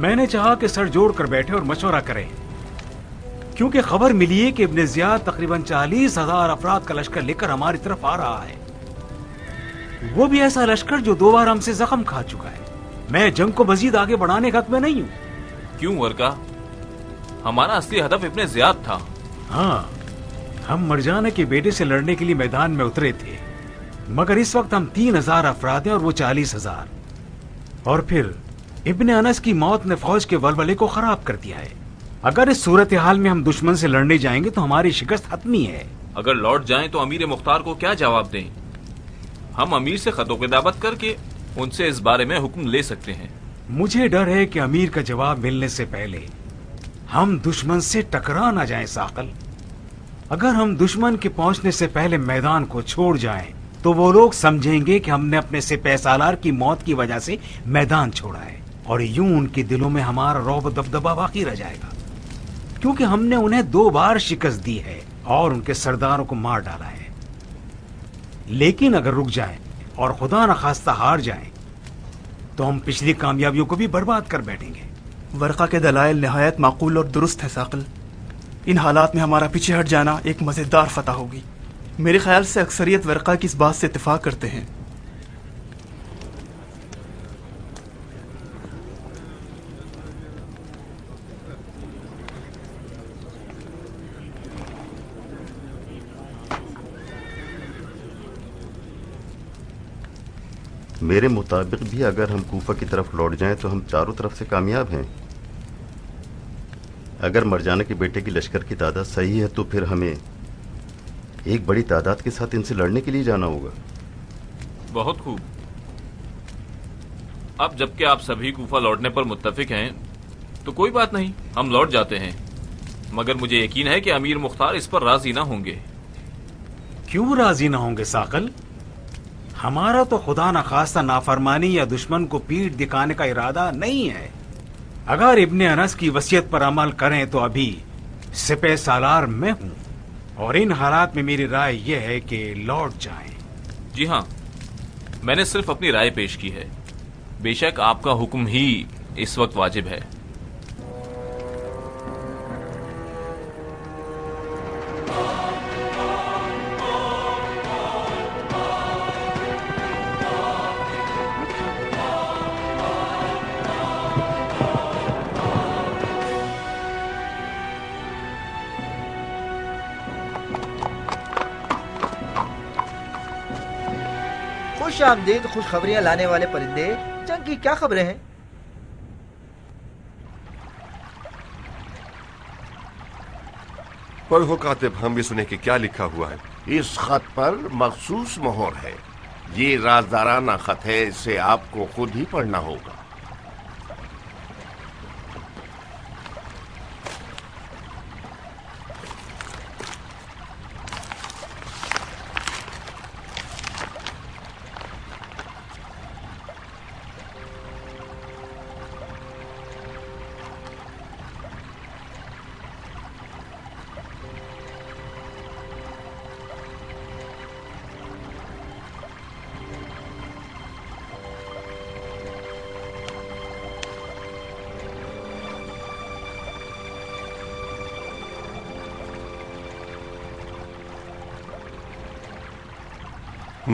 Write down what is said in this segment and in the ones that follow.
میں نے چاہا کہ سر جوڑ کر بیٹھے اور مشورہ کریں، کیونکہ خبر ملی ہے کہ ابن زیاد تقریباً 40,000 افراد کا لشکر لے کر ہماری طرف آ رہا ہے، وہ بھی ایسا لشکر جو 2 بار ہم سے زخم کھا چکا ہے۔ میں جنگ کو مزید آگے بڑھانے کا حق میں نہیں ہوں۔ کیوں ورقا؟ ہمارا اصلی ہدف ابن زیاد تھا۔ ہاں، ہم مرجانہ کے بیٹے سے لڑنے کے لیے میدان میں اترے تھے، مگر اس وقت ہم 3,000 افراد ہیں اور وہ 40,000، اور پھر ابن انس کی موت نے فوج کے ولولے کو خراب کر دیا ہے۔ اگر اس صورتحال میں ہم دشمن سے لڑنے جائیں گے تو ہماری شکست حتمی ہے۔ اگر لوٹ جائیں تو امیر مختار کو کیا جواب دیں؟ ہم امیر سے خط و کتابت کر کے ان سے اس بارے میں حکم لے سکتے ہیں۔ مجھے ڈر ہے کہ امیر کا جواب ملنے سے پہلے ہم دشمن سے ٹکرا نہ جائیں ثاقل۔ اگر ہم دشمن کے پہنچنے سے پہلے میدان کو چھوڑ جائیں تو وہ لوگ سمجھیں گے کہ ہم نے اپنے سپہ سالار کی موت کی وجہ سے میدان چھوڑا ہے، اور یوں ان کے دلوں میں ہمارا رعب و دبدبہ باقی رہ جائے گا، کیونکہ ہم نے انہیں 2 بار شکست دی ہے اور ان کے سرداروں کو مار ڈالا ہے۔ لیکن اگر رک جائیں اور خدا نخواستہ ہار جائیں تو ہم پچھلی کامیابیوں کو بھی برباد کر بیٹھیں گے۔ ورقہ کے دلائل نہایت معقول اور درست ہے ثاقل۔ ان حالات میں ہمارا پیچھے ہٹ جانا ایک مزیدار فتح ہوگی۔ میرے خیال سے اکثریت ورقہ کی اس بات سے اتفاق کرتے ہیں۔ میرے مطابق بھی اگر ہم کوفہ کی طرف لوٹ جائیں تو ہم چاروں طرف سے کامیاب ہیں۔ اگر مرجانہ کے بیٹے کی لشکر کی تعداد صحیح ہے تو پھر ہمیں ایک بڑی تعداد کے ساتھ ان سے لڑنے کے لیے جانا ہوگا۔ بہت خوب۔ اب جبکہ آپ سبھی کوفہ لوٹنے پر متفق ہیں تو کوئی بات نہیں، ہم لوٹ جاتے ہیں، مگر مجھے یقین ہے کہ امیر مختار اس پر راضی نہ ہوں گے۔ کیوں راضی نہ ہوں گے ثاقل؟ ہمارا تو خدا نخواستہ نافرمانی یا دشمن کو پیٹھ دکھانے کا ارادہ نہیں ہے۔ اگر ابن انس کی وصیت پر عمل کریں تو ابھی سپہ سالار میں ہوں، اور ان حالات میں میری رائے یہ ہے کہ لوٹ جائیں۔ جی ہاں، میں نے صرف اپنی رائے پیش کی ہے، بے شک آپ کا حکم ہی اس وقت واجب ہے۔ خوش آمدید خوشخبریاں لانے والے پرندے، جنگ کی کیا خبریں ہیں؟ پڑھو کاتب، ہم بھی سنیں کہ کیا لکھا ہوا ہے۔ اس خط پر مخصوص مہر ہے۔ یہ رازدارانہ خط ہے، اسے آپ کو خود ہی پڑھنا ہوگا۔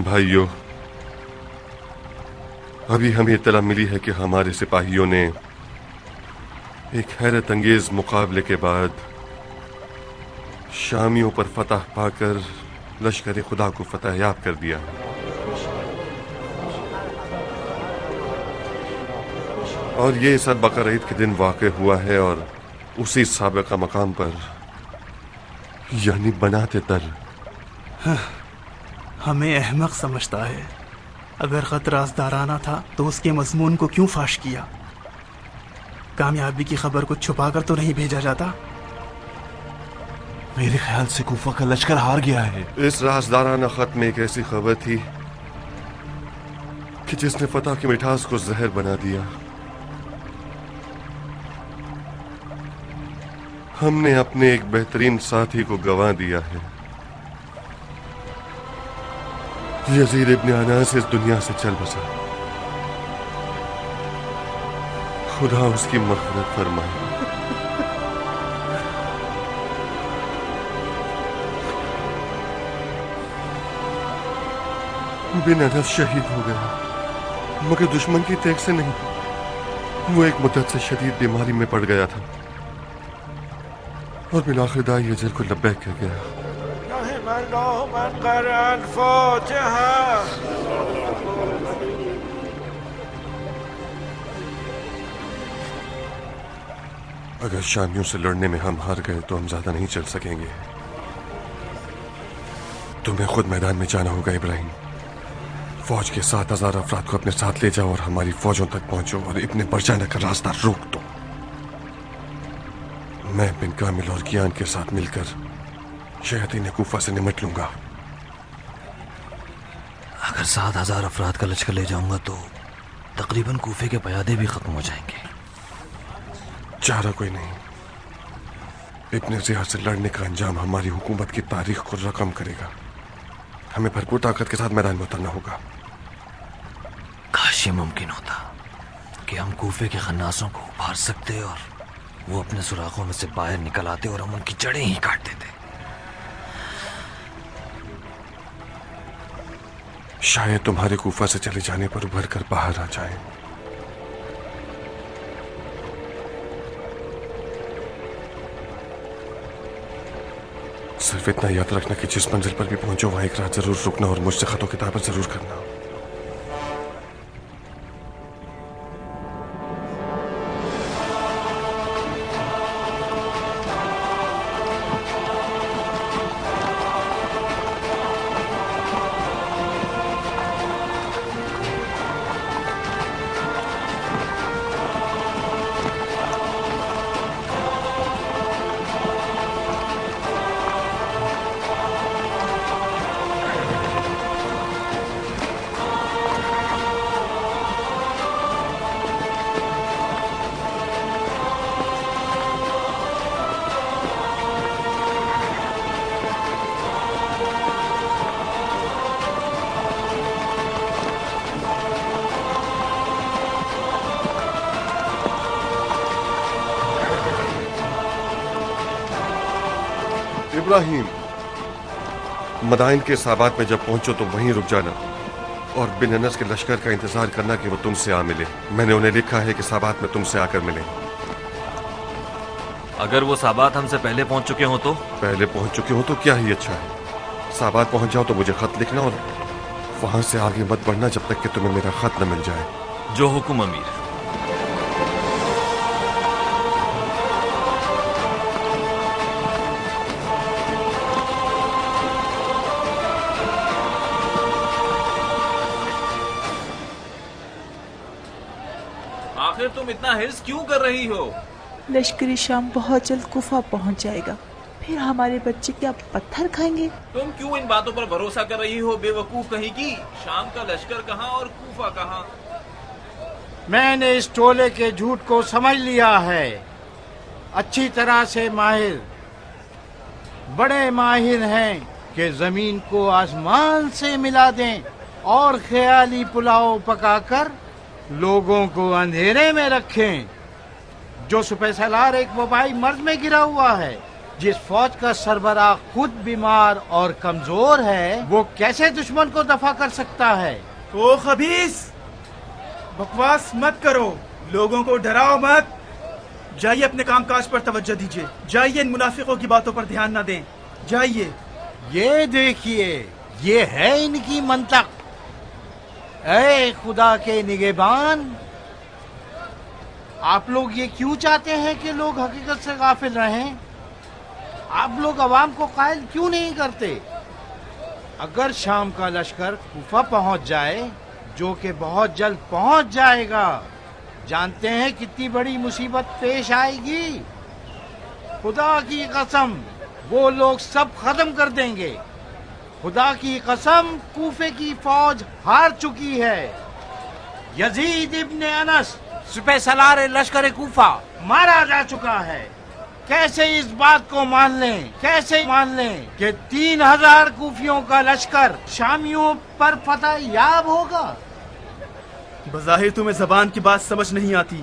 بھائیو، ابھی ہمیں اطلاع ملی ہے کہ ہمارے سپاہیوں نے ایک حیرت انگیز مقابلے کے بعد شامیوں پر فتح پا کر لشکر خدا کو فتح یاب کر دیا۔ اور یہ سب بقرعید کے دن واقع ہوا ہے، اور اسی سابقہ مقام پر، یعنی بنات تر۔ ہمیں احمق سمجھتا ہے۔ اگر خط رازدارانہ تھا تو اس کے مضمون کو کیوں فاش کیا؟ کامیابی کی خبر کو چھپا کر تو نہیں بھیجا جاتا؟ میرے خیال سے کوفہ کا لشکر ہار گیا ہے۔ اس رازدارانہ خط میں ایک ایسی خبر تھی کہ جس نے فتح کی مٹھاس کو زہر بنا دیا۔ ہم نے اپنے ایک بہترین ساتھی کو گنوا دیا ہے۔ یزید ابن انس اس دنیا سے چل بسا۔ خدا اس کی مغفرت فرمائے۔ بن انس شہید ہو گیا، مگر دشمن کی تیغ سے نہیں۔ وہ ایک مدت سے شدید بیماری میں پڑ گیا تھا اور بالآخر داعی اجل کو لبیک کہہ گیا۔ رحم اللہ من قرأ الفاتحہ۔ اگر شامیوں سے لڑنے میں ہم ہار گئے تو ہم زیادہ نہیں چل سکیں گے۔ تمہیں خود میدان میں جانا ہوگا ابراہیم۔ فوج کے 7,000 افراد کو اپنے ساتھ لے جاؤ اور ہماری فوجوں تک پہنچو اور ابن برجانہ کا راستہ روک دو۔ میں بن کامل اور کیان کے ساتھ مل کر شیاطین کوفہ سے نمٹ لوں گا۔ اگر 7,000 افراد کا لشکر لے جاؤں گا تو تقریباً کوفے کے پیادے بھی ختم ہو جائیں گے۔ چارہ کوئی نہیں۔ ابن زیاد سے لڑنے کا انجام ہماری حکومت کی تاریخ کو رقم کرے گا۔ ہمیں بھرپور طاقت کے ساتھ میدان میں اترنا ہوگا۔ کاش یہ ممکن ہوتا کہ ہم کوفے کے خناسوں کو ابھار سکتے اور وہ اپنے سوراخوں میں سے باہر نکل آتے اور ہم ان کی جڑیں ہی کاٹ دیتے۔ شاید تمہارے کوفہ سے چلے جانے پر ابھر کر باہر آ جائیں۔ صرف اتنا یاد رکھنا کہ جس منزل پر بھی پہنچو وہاں ایک رات ضرور رکنا اور مجھ سے خط و کتابت ضرور کرنا۔ ابراہیم، مدائن کے صحابات میں جب پہنچو تو وہیں رک جانا اور بن انس کے لشکر کا انتظار کرنا کہ وہ تم سے آ ملے۔ میں نے انہیں لکھا ہے کہ صحابات میں تم سے آ کر ملیں۔ اگر وہ صحابات ہم سے پہلے پہنچ چکے ہوں تو؟ پہلے پہنچ چکے ہوں تو کیا ہی اچھا ہے۔ صحابات پہنچ جاؤ تو مجھے خط لکھنا اور وہاں سے آگے مت بڑھنا جب تک کہ تمہیں میرا خط نہ مل جائے۔ جو حکم امیر۔ آخر تم اتنا حرص کیوں کر رہی ہو؟ لشکری شام بہت جلد کوفہ پہنچ جائے گا، پھر ہمارے بچے کیا پتھر کھائیں گے؟ تم کیوں ان باتوں پر بھروسہ کر رہی ہو بے وقوف کہیں کی؟ شام کا لشکر کہاں اور کوفہ کہاں؟ میں نے اس ٹولے کے جھوٹ کو سمجھ لیا ہے، اچھی طرح سے ماہر، بڑے ماہر ہیں کہ زمین کو آسمان سے ملا دیں اور خیالی پلاؤ پکا کر لوگوں کو اندھیرے میں رکھیں۔ جو سپہ سالار ایک وبائی مرض میں گرا ہوا ہے، جس فوج کا سربراہ خود بیمار اور کمزور ہے، وہ کیسے دشمن کو دفع کر سکتا ہے؟ او خبیث، بکواس مت کرو، لوگوں کو ڈراؤ مت۔ جائیے اپنے کام کاج پر توجہ دیجیے، جائیے ان منافقوں کی باتوں پر دھیان نہ دیں، جائیے۔ یہ دیکھیے، یہ ہے ان کی منطق۔ اے خدا کے نگہبان، آپ لوگ یہ کیوں چاہتے ہیں کہ لوگ حقیقت سے غافل رہیں؟ آپ لوگ عوام کو قائل کیوں نہیں کرتے؟ اگر شام کا لشکر کوفہ پہنچ جائے، جو کہ بہت جلد پہنچ جائے گا، جانتے ہیں کتنی بڑی مصیبت پیش آئے گی؟ خدا کی قسم وہ لوگ سب ختم کر دیں گے۔ خدا کی قسم کوفے کی فوج ہار چکی ہے۔ یزید ابن انس سپہ سالار لشکر کوفہ مارا جا چکا ہے۔ کیسے اس بات کو مان لیں، کیسے مان لیں کہ 3,000 کوفیوں کا لشکر شامیوں پر فتح یاب ہوگا؟ بظاہر تمہیں زبان کی بات سمجھ نہیں آتی،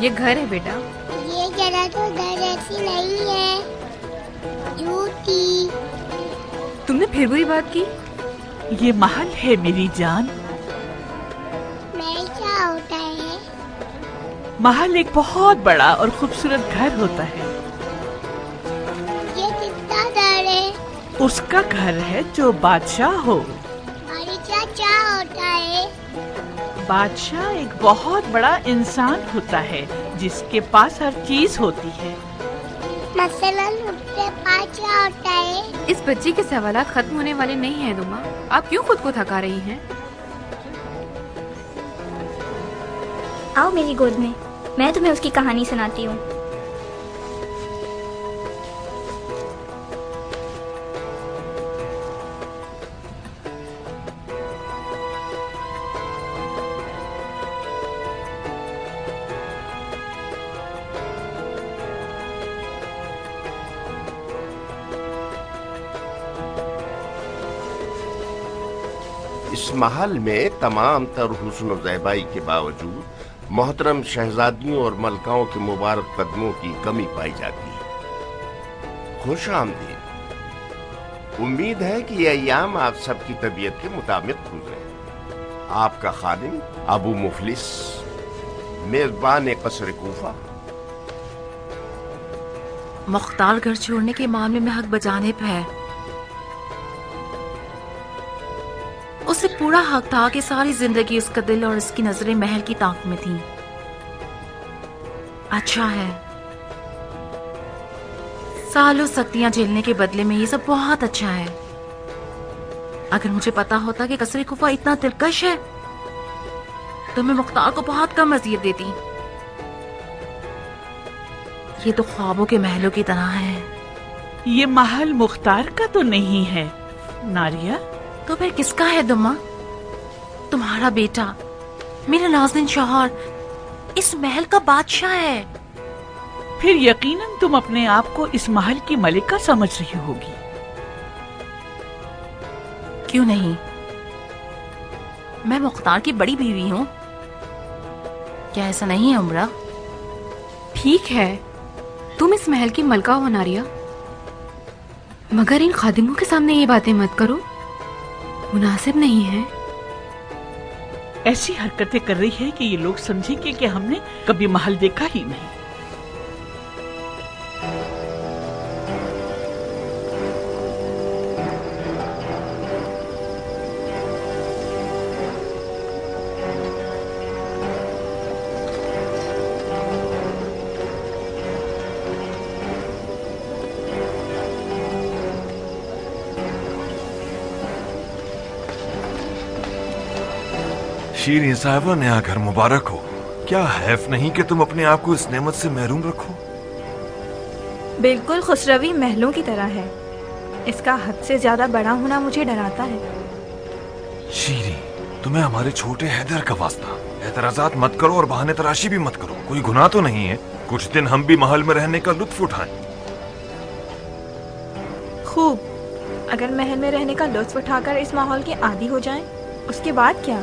یہ گھر ہے بیٹا. یہ جگہ تو گھر ایسی نہیں ہے، جھوٹی. تم نے پھر وہی بات کی. یہ محل ہے میری جان. محل کیا ہوتا ہے؟ محل ایک بہت بڑا اور خوبصورت گھر ہوتا ہے. یہ کتنا گھر ہے؟ اس کا گھر ہے جو بادشاہ ہو. بادشاہ کیا ہوتا ہے؟ بادشاہ ایک بہت بڑا انسان ہوتا ہے جس کے پاس ہر چیز ہوتی ہے. مثلاً اس کے پاس کیا ہوتا ہے؟ اس بچی کے سوالات ختم ہونے والے نہیں ہیں دما. آپ کیوں خود کو تھکا رہی ہیں؟ آؤ میری گود میں تمہیں اس کی کہانی سناتی ہوں. اس محل میں تمام تر حسن و زیبائی کے باوجود محترم شہزادیوں اور ملکاؤں کے مبارک قدموں کی کمی پائی جاتی ہے. خوش آمدید. امید ہے کہ یہ ایام آپ سب کی طبیعت کے مطابق گزرے. آپ کا خادم ابو مفلس، میزبان قصر کوفہ. مختار گھر چھوڑنے کے معاملے میں حق بجانب ہے. اسے پورا حق تھا کہ ساری زندگی اس کا دل اور اس کی نظریں محل کی تاک میں تھیں. اچھا ہے، سالوں سختیاں جھیلنے کے بدلے میں یہ سب بہت اچھا ہے. اگر مجھے پتا ہوتا کہ قصر کوفہ اتنا دلکش ہے تو میں مختار کو بہت کم اذیت دیتی. یہ تو خوابوں کے محلوں کی طرح ہے. یہ محل مختار کا تو نہیں ہے ناریہ. تو پھر کس کا ہے دما؟ تمہارا بیٹا، میرا نازنین شوہر، اس محل کا بادشاہ ہے. پھر یقیناً تم اپنے آپ کو اس محل کی ملکہ سمجھ رہی ہوگی. کیوں نہیں؟ میں مختار کی بڑی بیوی ہوں. کیا ایسا نہیں ہے عمرہ؟ ٹھیک ہے، تم اس محل کی ملکہ ہو ناریہ، مگر ان خادموں کے سامنے یہ باتیں مت کرو، مناسب نہیں ہے. ایسی حرکتیں کر رہی ہے کہ یہ لوگ سمجھیں گے کہ ہم نے کبھی محل دیکھا ہی نہیں. شیریں صاحبہ، نیا گھر مبارک ہو. کیا حیف نہیں کہ تم اپنے آپ کو اس نعمت سے محروم رکھو؟ بالکل خسروی محلوں کی طرح ہے. اس کا حد سے زیادہ بڑا ہونا مجھے ڈراتا ہے. شیریں، تمہیں ہمارے چھوٹے حیدر کا واسطہ. اعتراضات مت کرو اور بہانے تراشی بھی مت کرو. کوئی گناہ تو نہیں ہے. کچھ دن ہم بھی محل میں رہنے کا لطف اٹھائیں. خوب. اگر محل میں رہنے کا لطف اٹھا کر اس ماحول کے عادی ہو جائیں، اس کے بعد کیا؟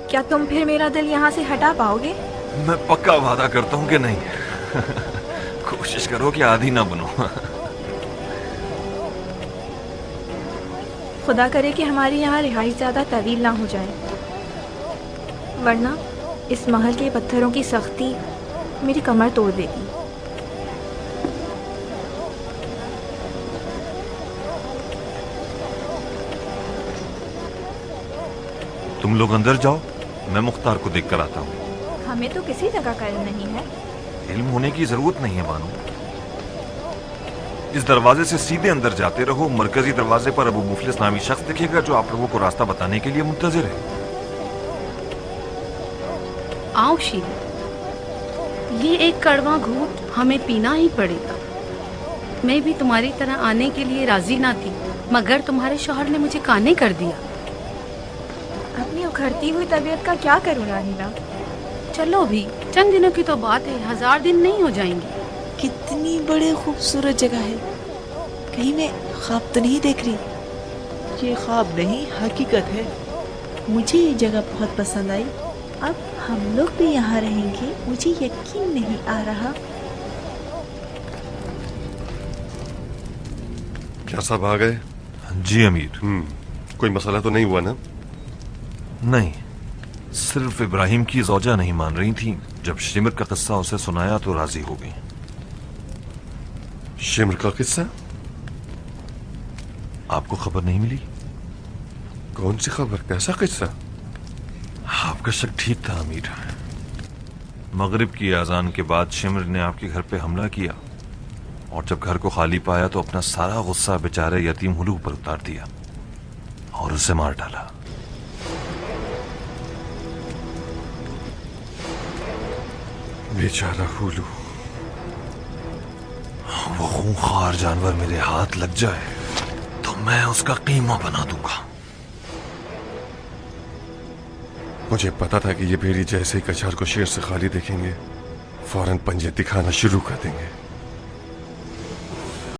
کیا تم پھر میرا دل یہاں سے ہٹا پاؤ گے؟ میں پکا وعدہ کرتا ہوں کہ نہیں. کوشش کرو کہ عادی نہ بنو. خدا کرے کہ ہماری یہاں رہائش زیادہ طویل نہ ہو جائے، ورنہ اس محل کے پتھروں کی سختی میری کمر توڑ دے گی. تم لوگ اندر جاؤ، میں مختار کو دیکھ کر آتا ہوں. ہمیں تو کسی جگہ کا علم نہیں ہے. علم ہونے کی ضرورت نہیں ہے بانو. اس دروازے سے سیدھے اندر جاتے رہو. مرکزی دروازے پر ابو مفلس نامی شخص دکھے گا جو آپ لوگوں کو راستہ بتانے کے لیے منتظر ہے. آؤ شیریں، یہ ایک کڑوا گھونٹ ہمیں پینا ہی پڑے گا. میں بھی تمہاری طرح آنے کے لیے راضی نہ تھی، مگر تمہارے شوہر نے مجھے قانع کر دیا. اپنی اکھڑتی ہوئی طبیعت کا کیا کروں راہیلہ؟ چلو بھی، چند دنوں کی تو بات ہے، 1000 دن نہیں ہو جائیں گے. کتنی بڑی خوبصورت جگہ ہے. کہیں میں خواب تو نہیں دیکھ رہی؟ یہ خواب نہیں، حقیقت ہے. مجھے یہ جگہ بہت پسند آئی. اب ہم لوگ بھی یہاں رہیں گے، مجھے یقین نہیں آ رہا۔ کیا صاحب آ گئے؟ جی امیر۔ کوئی مسئلہ تو نہیں ہوا نا؟ نہیں، صرف ابراہیم کی زوجہ نہیں مان رہی تھی، جب شمر کا قصہ اسے سنایا تو راضی ہو گئی۔ شمر کا قصہ؟ آپ کو خبر نہیں ملی؟ کون سی خبر؟ کیسا قصہ؟ آپ کا شک ٹھیک تھا امیر۔ مغرب کی اذان کے بعد شمر نے آپ کے گھر پہ حملہ کیا، اور جب گھر کو خالی پایا تو اپنا سارا غصہ بیچارے یتیم ہلو پر اتار دیا اور اسے مار ڈالا۔ بیچارہ ہولو، وہ خونخوار جانور میرے ہاتھ لگ جائے تو میں اس کا قیمہ بنا دوں گا۔ مجھے پتا تھا کہ یہ بھیڑی جیسے ہی کچھار کو شیر سے خالی دیکھیں گے فوراً پنجے دکھانا شروع کر دیں گے۔